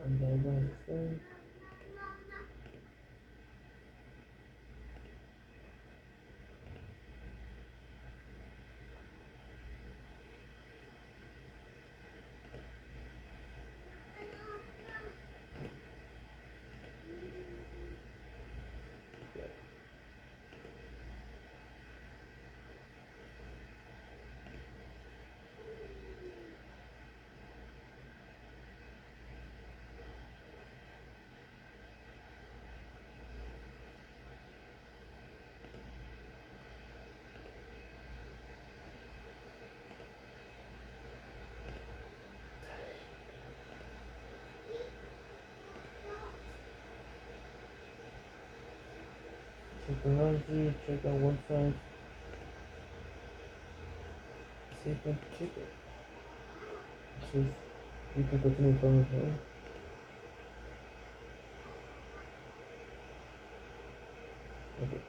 and I want to say technology, check out website, see if you can check it. See if you can continue from it. Okay.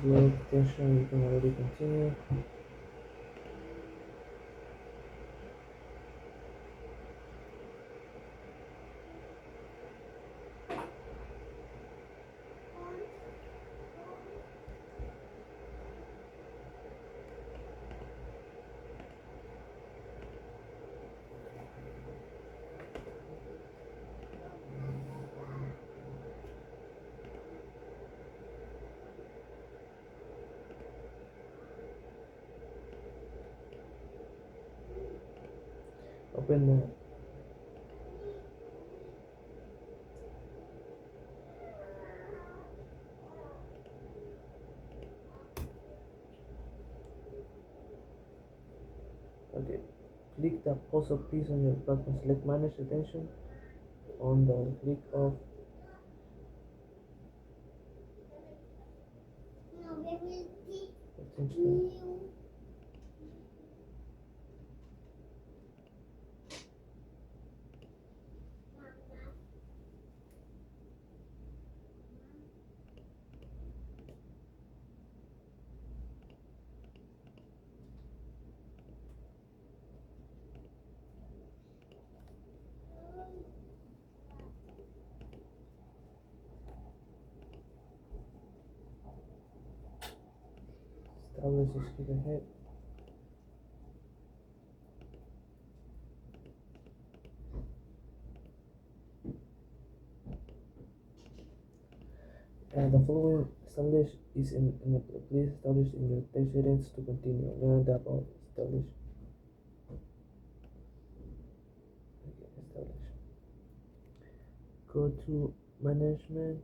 Block attention, you can already continue. Open the okay. Click the pulse-up piece on your platform. Select manage attention on the click of attention. Establish the skip ahead. The following establish is in a place established in your text settings to continue. Learn about establish. Okay, establish. Go to management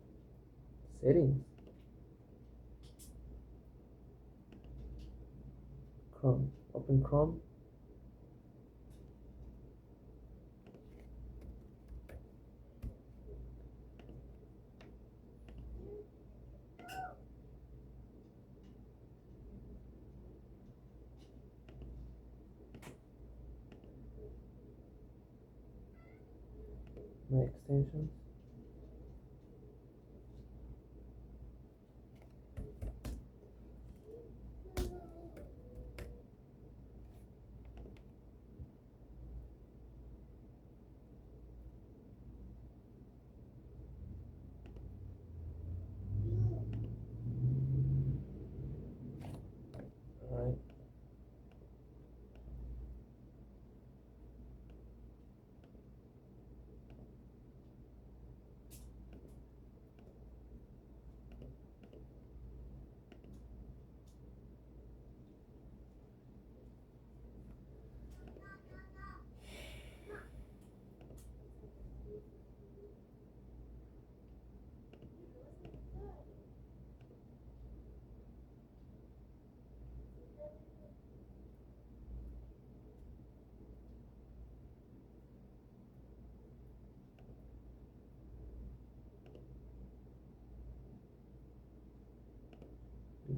settings. Chrome. Open Chrome. My extensions. Alright.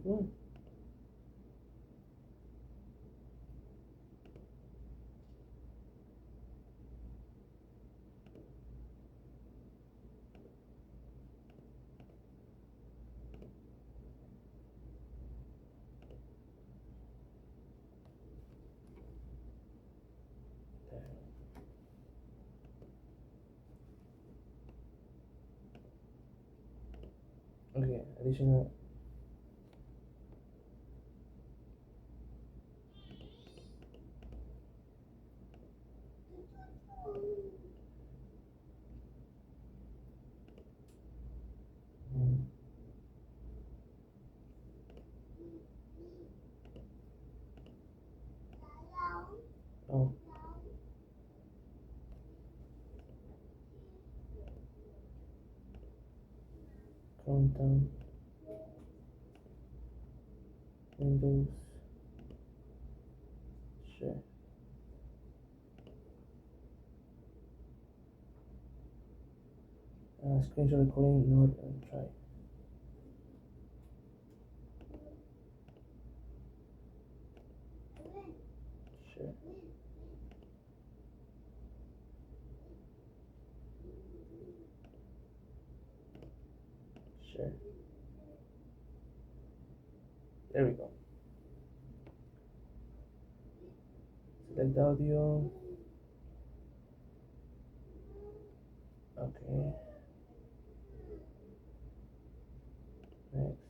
Good. Okay, additional. Oh, countdown. Windows. Share. Screenshot recording, note, and try. Share. Share. There we go. Select audio. Okay. Next.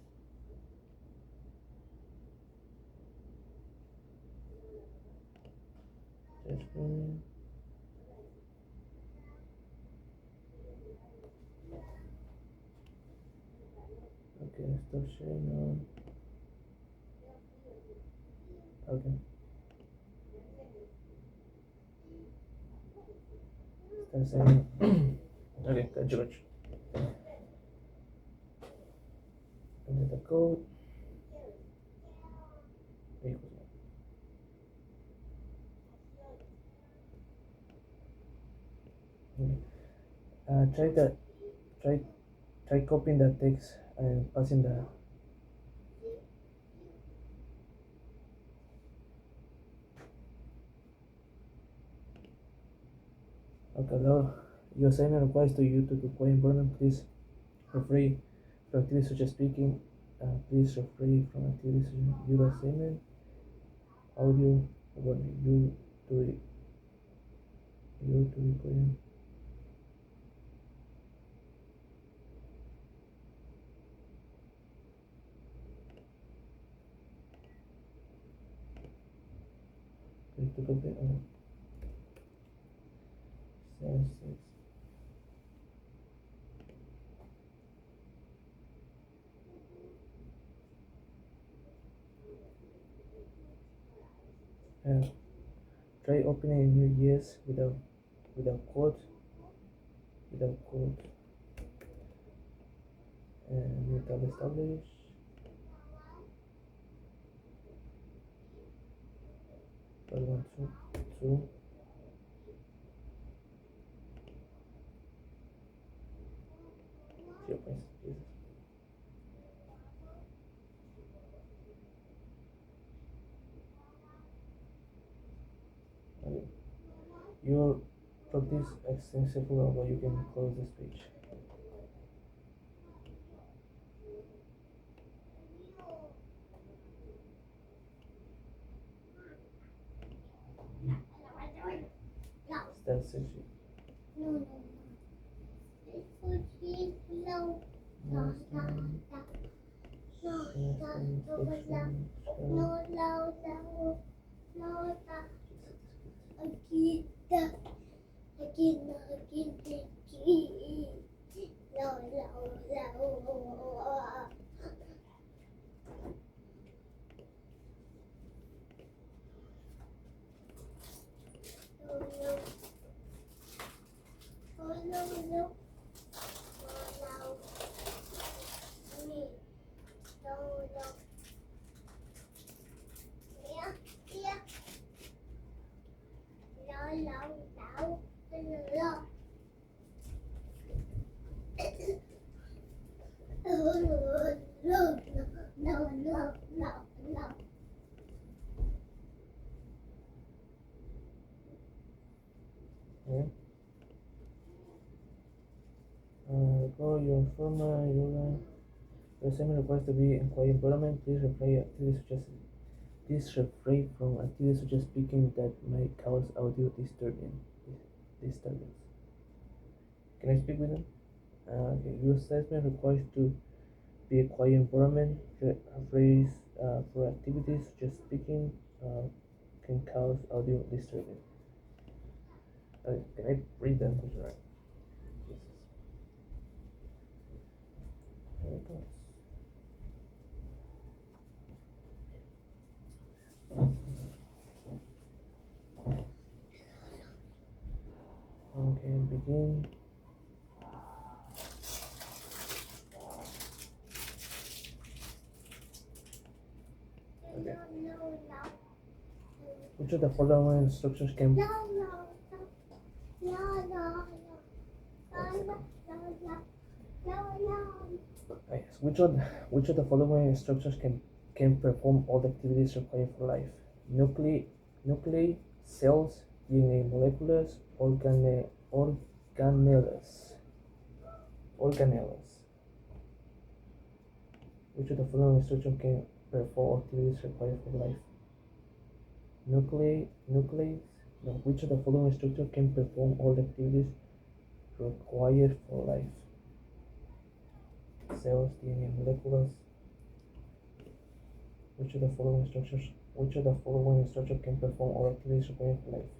Just okay, stop sharing now. Okay. Start saying. Okay, gotcha. Enter the code. Equals one. Try that. Try copying the text and passing the. Okay, now your assignment requires to you to be quite important. Please refrain from activities such as speaking. Please refrain from activities such as your assignment, audio, what to you to record. Please to copy. Senses. Try opening a new yes without quote and new tab establish. But one two 0.6. Okay. You practice extensively, but you can close this page. Step section. your former, your assignment requires to be in quiet environment. Please refrain from activities such as speaking that might cause audio disturbance. Can I speak with them? Okay. Your assessment requires to be a quiet environment. Phrase for activities such as speaking can cause audio disturbance. Can I read them? Right. Jesus. Here it goes. Okay, begin. Okay. Which of the following instructions can Yes. Which of the following instructions can perform all the activities required for life? Nuclei, nuclei, cells, DNA molecules, organelles. Organelles. Which of the following instructions can perform activities required for life? Nuclei. No. Which of the following structure can perform all the activities required for life? Cells, DNA molecules. Which of the following structures can perform all activities required for life?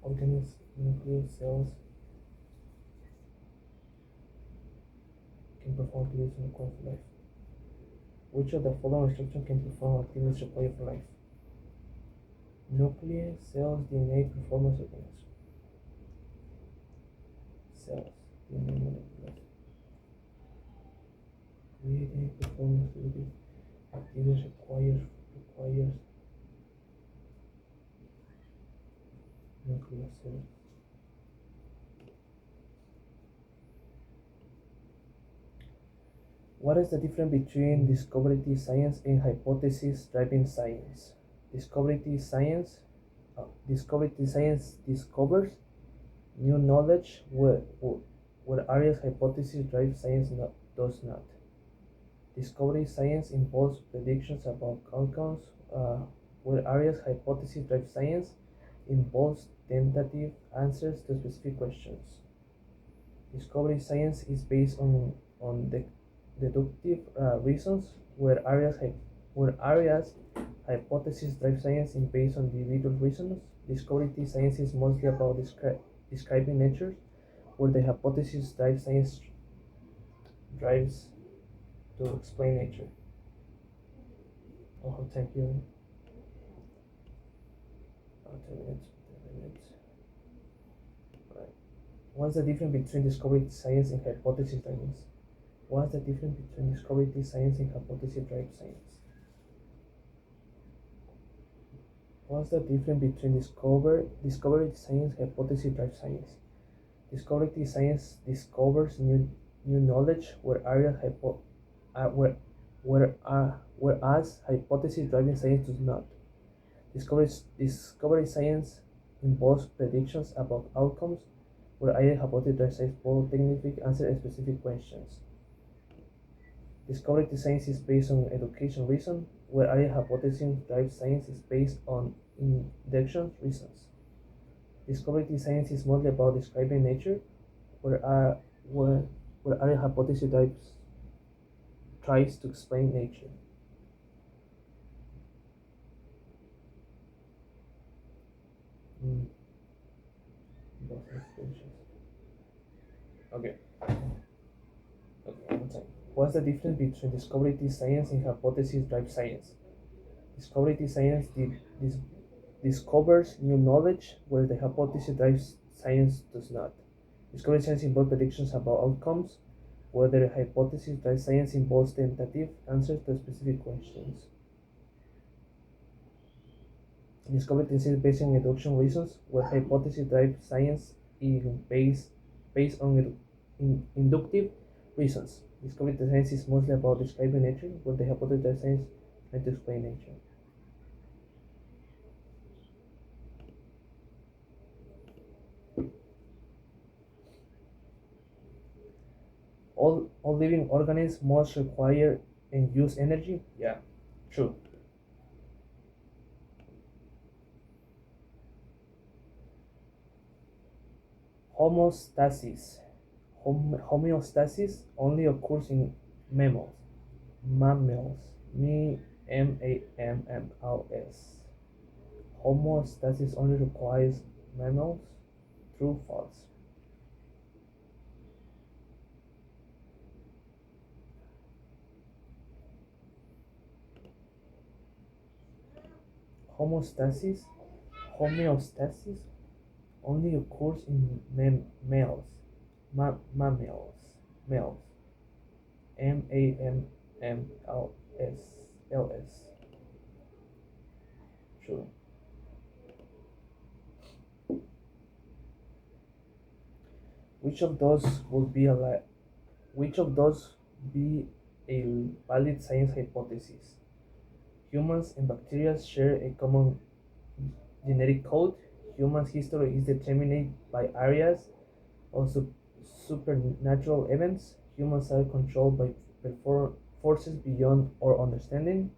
Organisms, nucleus, cells can perform activities required for life. Which of the following structures can perform activities required for life? Nucleus, cells, DNA, performance organisms. Cells, DNA, molecules. Creating performance activities requires nucleus cells. What is the difference between discovery science and hypothesis driven science? Discovery science discovers new knowledge where areas hypothesis drive science does not. Discovery science involves predictions about outcomes, where areas hypothesis drive science involves tentative answers to specific questions. Discovery science is based on deductive reasons, where areas hypothesis drive science is based on individual reasons. Discovery science is mostly about describing nature, where the hypothesis drive science drives to explain nature. Oh, thank you. 10 minutes. 10 minutes. Right. What's the difference between discovery science and hypothesis driven? What's the difference between discovery science and hypothesis driven science? What's the difference between discovery science and hypothesis driven science? Discovery science discovers new knowledge whereas hypothesis driven science does not. Discovery science involves predictions about outcomes, where area hypothesis driven science follow technique answer specific questions. Discovery science is based on education reason, where area hypothesis driven science is based on induction reasons. Discovery science is mostly about describing nature, where area hypothesis tries to explain nature. Okay. Okay, one time. What's the difference between discovery science and hypothesis driven science? Discovery science discovers new knowledge, where the hypothesis driven science does not. Discovery science involves predictions about outcomes, where the hypothesis driven science involves tentative answers to specific questions. Discovery science is based on induction reasons, where hypothesis driven science is based on inductive reasons. Discovery science is mostly about describing nature, where the hypothesis driven science tries to explain nature. All living organisms must require and use energy. Yeah, true. Homeostasis. Homeostasis only occurs in mammals. Mammals. Mammals. Homeostasis only requires mammals. True, false. Homeostasis. Homeostasis only occurs in males. Mammals. Males. Mammals. True. Which of those would be a Which of those be a valid science hypothesis? Humans and bacteria share a common genetic code. Human history is determined by areas of supernatural events. Humans are controlled by forces beyond our understanding.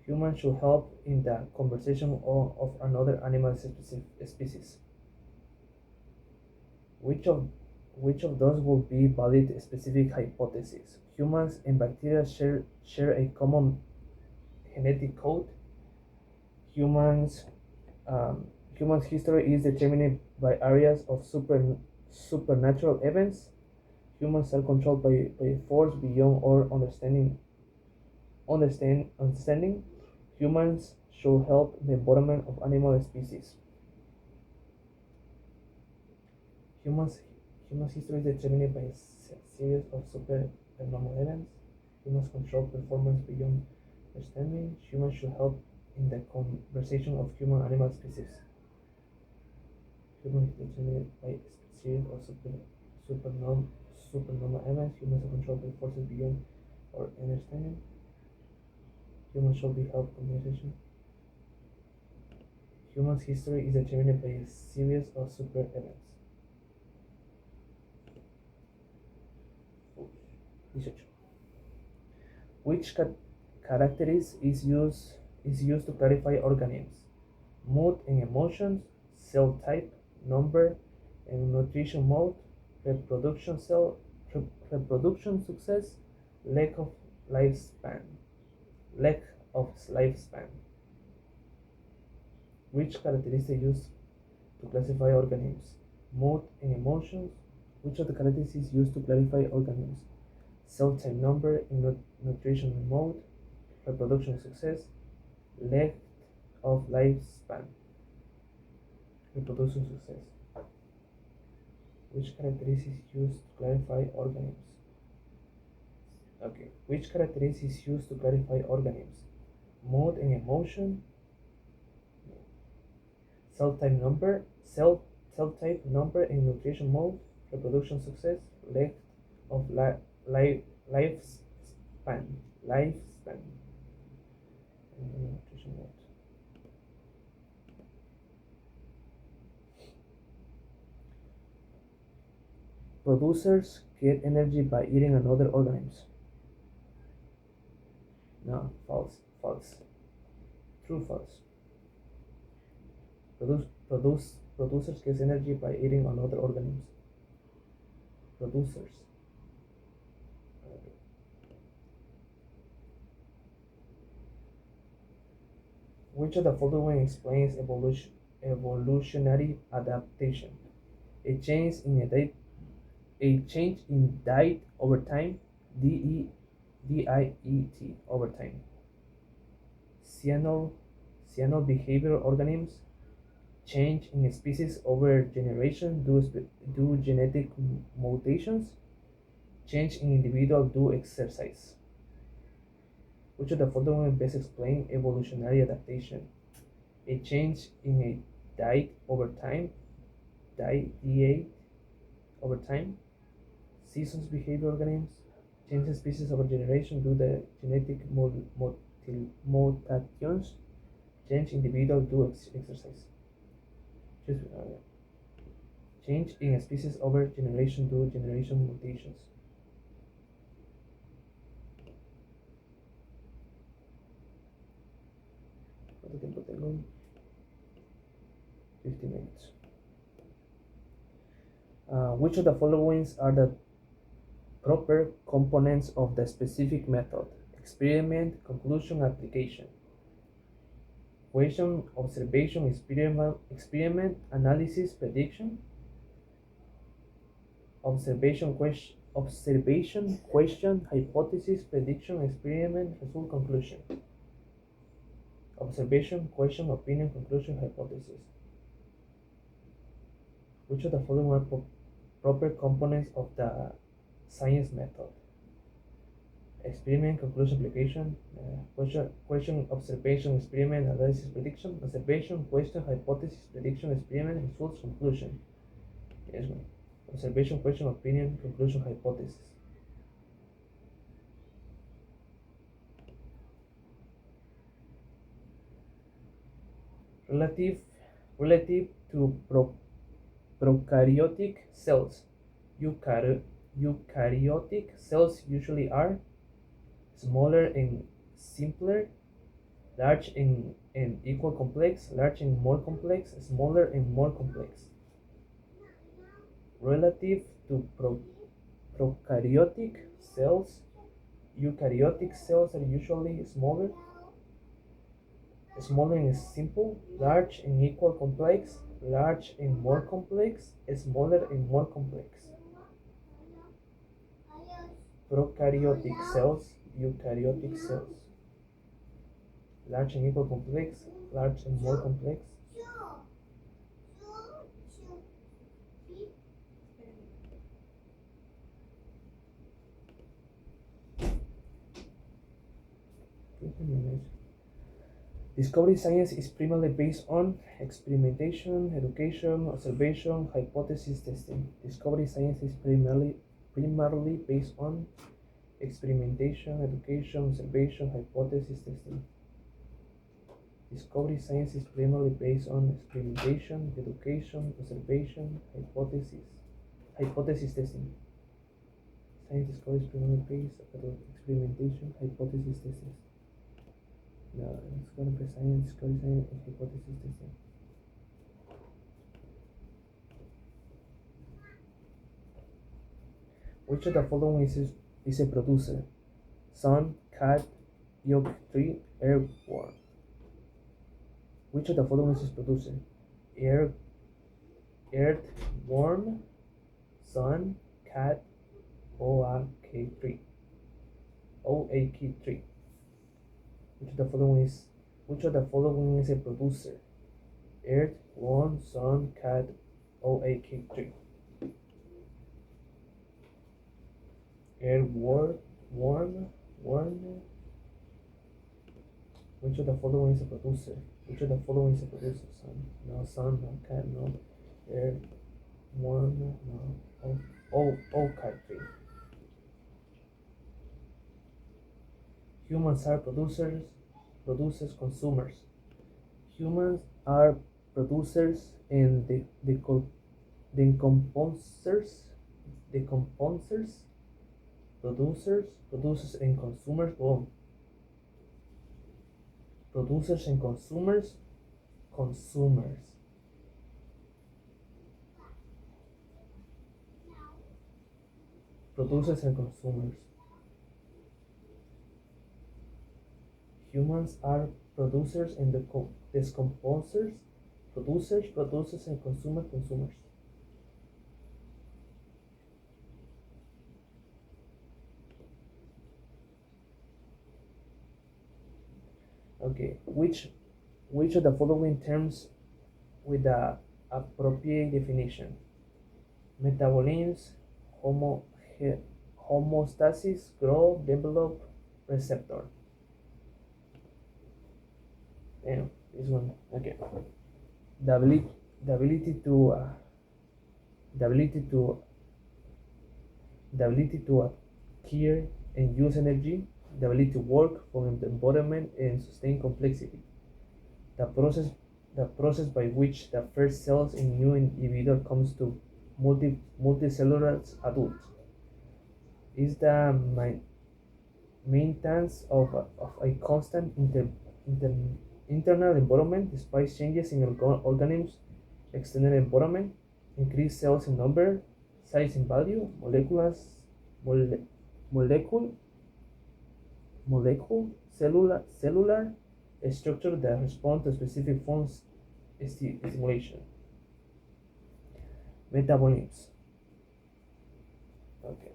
Humans should help in the conversation of another animal species. Which of which of those would be valid specific hypothesis? Humans and bacteria share a common genetic code. Humans Humans history is determined by areas of supernatural events. Humans are controlled by a force beyond our understanding. Humans should help the environment of animal species. Humans Humans history is determined by a series of supernormal events. Humans control performance beyond understanding. Humans should help in the conversation of human animal species. Humans is determined by a series of supernormal events. Humans are controlled by forces beyond our understanding. Humans should be helped conversation. Humans history is determined by a series of super events. 18. Which characteristic is used to clarify organisms? Mood and emotions, cell type, number, and nutrition mode, reproduction success, lack of lifespan. Lack of lifespan. Which characteristic used to classify organisms? Mood and emotions. Which of the characteristics is used to clarify organisms? Cell type, number, and nutrition mode, reproduction success, length of lifespan, reproduction success. Which characteristics is used to clarify organisms? Okay. Which characteristics is used to clarify organisms? Mood and emotion, cell type, number, and nutrition mode, reproduction success, length of lifespan, lifespan, and nutrition mode. Producers get energy by eating another organisms. No, false, false. True, false. Producers get energy by eating another organisms. Producers. Which of the following explains evolutionary adaptation? A change in diet over time, diet over time. Cyanal behavioral organisms, change in species over generation due genetic mutations, change in individual due exercise. Which of the following best explain evolutionary adaptation? A change in a diet over time, diet over time, seasons behavior organisms, change in species over generation due to genetic mutations, change individual due exercise. Change in a species over generation due generation mutations. ¿Cuánto tiempo tengo? 50 minutes. Which of the following are the proper components of the specific method? Experiment, conclusion, application. Question, observation, experiment, analysis, prediction. Observation, question, hypothesis, prediction, experiment, result, conclusion. Observation, question, opinion, conclusion, hypothesis. Which of the following are proper components of the science method? Experiment, conclusion, application, question, observation, experiment, analysis, prediction, observation, question, hypothesis, prediction, experiment, results, conclusion. Yes, one. Observation, question, opinion, conclusion, hypothesis. Relative to prokaryotic cells. Eukaryotic cells usually are smaller and simpler, large and equal complex, large and more complex, smaller and more complex. Relative to prokaryotic cells, eukaryotic cells are usually smaller and simple, large and equal complex, large and more complex, smaller and more complex. Prokaryotic cells, eukaryotic cells. Large and equal complex, large and more complex. Discovery science is primarily based on experimentation, education, observation, hypothesis testing. Discovery science is primarily based on experimentation, education, observation, hypothesis testing. Discovery science is primarily based on experimentation, education, observation, hypothesis testing. Science discovery is primarily based on experimentation, hypothesis testing. No, it's gonna be science, discovery science, and hypothesis testing. Which of the following is a producer? Sun, cat, oak tree, earthworm. Which of the following is a producer? Earthworm, sun, cat, oak tree. Oak tree. Which of the following is a producer? Earth, worm, sun, cat, oak tree. Worm. Which of the following is a producer? Sun. No, sun, no, cat, no. Earth, worm, no. Oak tree. Humans are producers, consumers. Humans are producers and decomposers, producers and consumers. Oh, producers and consumers. Producers and consumers. Humans are producers and decomposers. Producers and consumers. Okay, which of the following terms with the appropriate definition? Metabolism, homeostasis, growth, develop, receptor. Damn, this one. Okay. The ability to acquire and use energy, the ability to work from the environment and sustain complexity. The process by which the first cells in new individual comes to multicellular adult is the maintenance of a constant internal environment despite changes in organisms' external environment, increase cells in number, size and value, mole, molecule, cellular structure that respond to specific forms stimulation. Metabolisms. Okay.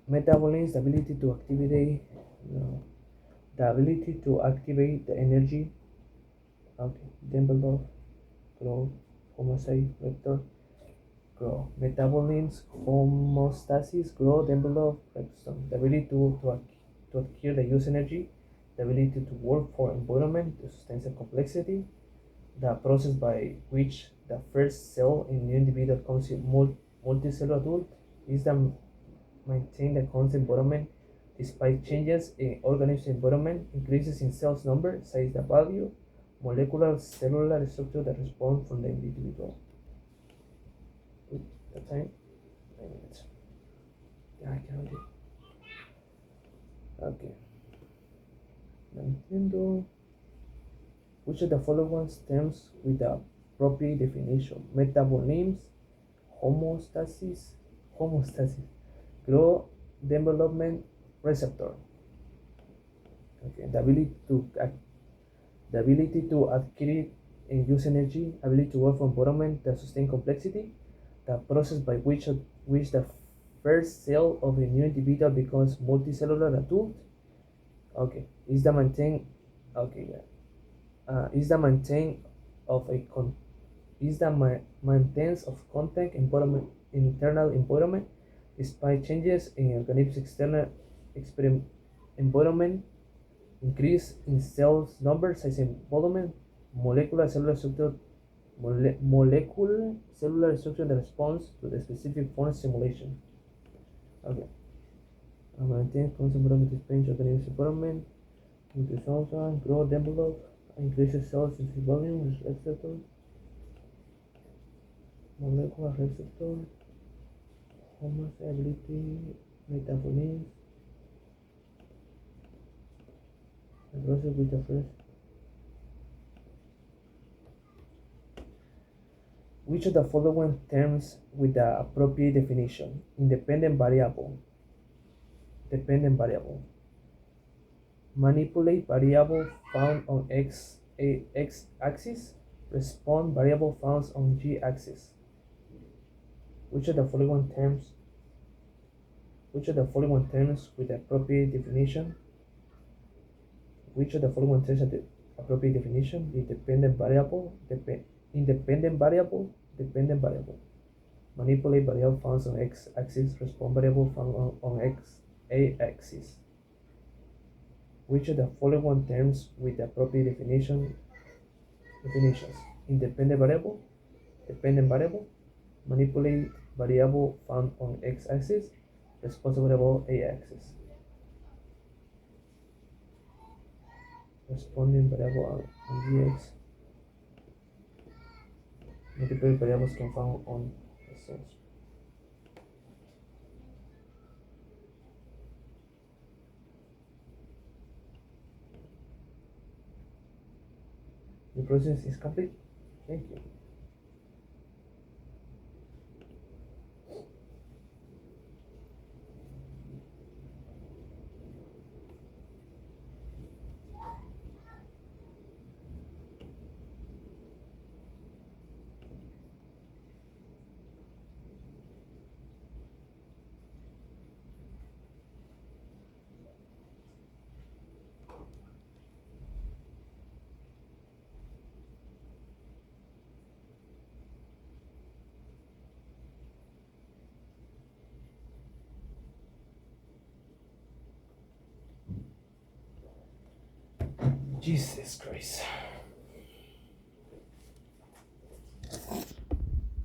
Metabolism, the ability to activate the energy. Okay. Develop, grow, homocyte, vector, grow. Metabolism, homeostasis, grow, develop, redstone. The ability to adhere the use energy, the ability to work for environment, to sustain the complexity, the process by which the first cell in new individual becomes multicellular adult is the maintain the constant environment despite changes in organism environment, increases in cells number, size the value, molecular cellular structure that respond from the individual. The time? 9 minutes. Yeah, I can do. Okay. Nintendo. Which of the following stems with the appropriate definition? Metabolisms, homostasis, growth, development, receptor. Okay, the ability to acquire and use energy, ability to work for environment that sustain complexity, the process by which the first cell of a new individual becomes multicellular adult. Okay, is the maintain. Okay, yeah. Is the maintain of a maintenance of contact environment internal environment despite changes in organism's external environment, increase in cells number, size and volume, molecular cellular structure molecular cellular structure that responds to the specific form stimulation. Okay. Maintain constant environment expansion organism's environment, increase cells grow, develop, increases cells volume, receptor, molecular receptor, homocyability, metabolism, the process with the first. Which of the following terms with the appropriate definition? Independent variable, dependent variable, manipulate variable found on x axis, respond variable found on y axis. Which of the following terms with the appropriate definition? Which of the following terms have the appropriate definition? Independent variable, independent variable, dependent variable. Manipulate variable found on x axis, respond variable found on a axis. Which of the following terms with the appropriate definitions? Independent variable, dependent variable, manipulate variable found on x axis, response variable a axis. Responding variable on dx, multiple variables can found on the cells. The process is complete. Thank you. Jesus Christ.